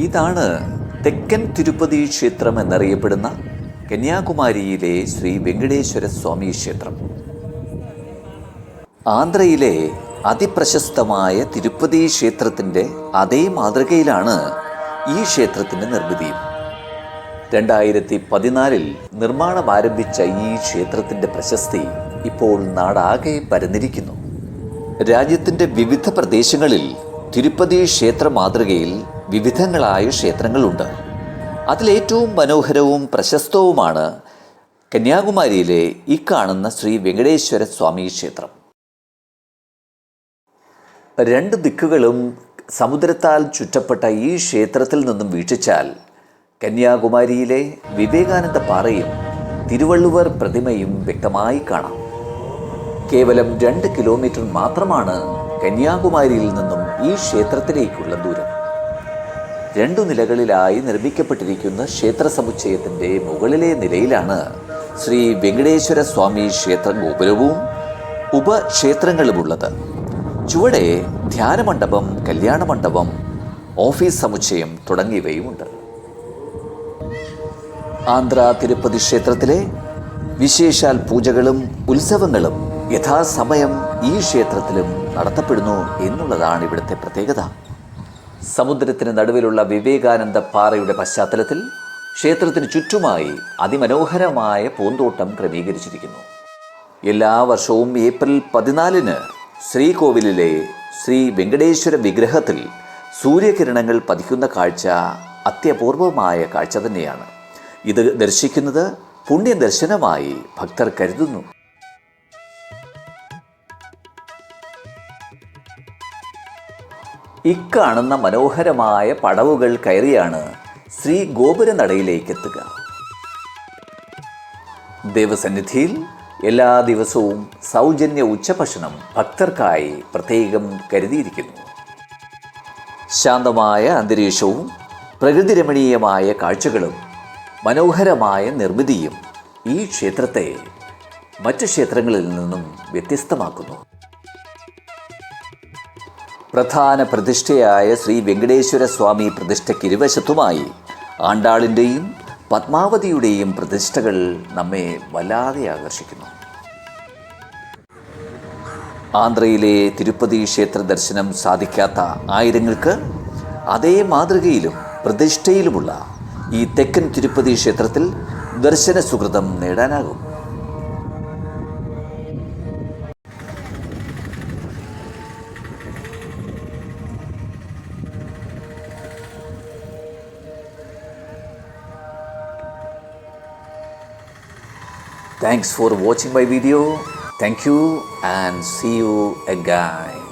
ഇതാണ് തെക്കൻ തിരുപ്പതി ക്ഷേത്രം എന്നറിയപ്പെടുന്ന കന്യാകുമാരിയിലെ ശ്രീ വെങ്കടേശ്വര സ്വാമി ക്ഷേത്രം. ആന്ധ്രയിലെ അതിപ്രശസ്തമായ തിരുപ്പതി ക്ഷേത്രത്തിൻ്റെ അതേ മാതൃകയിലാണ് ഈ ക്ഷേത്രത്തിൻ്റെ നിർമ്മിതിയും. 2014 നിർമ്മാണം ആരംഭിച്ച ഈ ക്ഷേത്രത്തിൻ്റെ പ്രശസ്തി ഇപ്പോൾ നാടാകെ പരന്നിരിക്കുന്നു. രാജ്യത്തിൻ്റെ വിവിധ പ്രദേശങ്ങളിൽ തിരുപ്പതി ക്ഷേത്ര മാതൃകയിൽ വിവിധങ്ങളായ ക്ഷേത്രങ്ങളുണ്ട്. അതിലേറ്റവും മനോഹരവും പ്രശസ്തവുമാണ് കന്യാകുമാരിയിലെ ഈ കാണുന്ന ശ്രീ വെങ്കടേശ്വര സ്വാമി ക്ഷേത്രം. 2 ദിക്കുകളും സമുദ്രത്താൽ ചുറ്റപ്പെട്ട ഈ ക്ഷേത്രത്തിൽ നിന്നും വീക്ഷിച്ചാൽ കന്യാകുമാരിയിലെ വിവേകാനന്ദ പാറയും തിരുവള്ളുവർ പ്രതിമയും വ്യക്തമായി കാണാം. കേവലം 2 കിലോമീറ്റർ മാത്രമാണ് കന്യാകുമാരിയിൽ നിന്നും ഈ ക്ഷേത്രത്തിലേക്കുള്ള ദൂരം. 2 നിലകളിലായി നിർമ്മിക്കപ്പെട്ടിരിക്കുന്ന ക്ഷേത്ര സമുച്ചയത്തിൻ്റെ മുകളിലെ നിലയിലാണ് ശ്രീ വെങ്കടേശ്വര സ്വാമി ക്ഷേത്ര ഗോപുരവും ഉപക്ഷേത്രങ്ങളുമുള്ളത്. ചുവടെ ധ്യാനമണ്ഡപം, കല്യാണ മണ്ഡപം, ഓഫീസ് സമുച്ചയം തുടങ്ങിയവയുമുണ്ട്. ആന്ധ്ര തിരുപ്പതി ക്ഷേത്രത്തിലെ വിശേഷാൽ പൂജകളും ഉത്സവങ്ങളും യഥാസമയം ഈ ക്ഷേത്രത്തിലും നടത്തപ്പെടുന്നു എന്നുള്ളതാണ് ഇവിടുത്തെ പ്രത്യേകത. സമുദ്രത്തിന് നടുവിലുള്ള വിവേകാനന്ദ പാറയുടെ പശ്ചാത്തലത്തിൽ ക്ഷേത്രത്തിന് ചുറ്റുമായി അതിമനോഹരമായ പൂന്തോട്ടം ക്രമീകരിച്ചിരിക്കുന്നു. എല്ലാ വർഷവും ഏപ്രിൽ 14 ശ്രീകോവിലിലെ ശ്രീ വെങ്കടേശ്വര വിഗ്രഹത്തിൽ സൂര്യകിരണങ്ങൾ പതിക്കുന്ന കാഴ്ച അത്യപൂർവമായ കാഴ്ച തന്നെയാണ്. ഇത് ദർശിക്കുന്നത് പുണ്യദർശനമായി ഭക്തർ കരുതുന്നു. ഇക്കാണുന്ന മനോഹരമായ പടവുകൾ കയറിയാണ് ശ്രീ ഗോപുരനടയിലേക്ക് എത്തുക. ദേവസന്നിധിയിൽ എല്ലാ ദിവസവും സൗജന്യ ഉച്ചഭക്ഷണം ഭക്തർക്കായി പ്രത്യേകം കരുതിയിരിക്കുന്നു. ശാന്തമായ അന്തരീക്ഷവും പ്രകൃതിരമണീയമായ കാഴ്ചകളും മനോഹരമായ നിർമ്മിതിയും ഈ ക്ഷേത്രത്തെ മറ്റ് ക്ഷേത്രങ്ങളിൽ നിന്നും വ്യത്യസ്തമാക്കുന്നു. പ്രധാന പ്രതിഷ്ഠയായ ശ്രീ വെങ്കടേശ്വര സ്വാമി പ്രതിഷ്ഠയ്ക്ക് ഇരുവശത്തുമായി ആണ്ടാളിൻ്റെയും പത്മാവതിയുടെയും പ്രതിഷ്ഠകൾ നമ്മെ വല്ലാതെ ആകർഷിക്കുന്നു. ആന്ധ്രയിലെ തിരുപ്പതി ക്ഷേത്ര ദർശനം സാധിക്കാത്ത ആയിരങ്ങൾക്ക് അതേ മാതൃകയിലും പ്രതിഷ്ഠയിലുമുള്ള ഈ തെക്കൻ തിരുപ്പതി ക്ഷേത്രത്തിൽ ദർശന സുകൃതം നേടാനാകും. Thanks for watching my video. Thank you and see you again.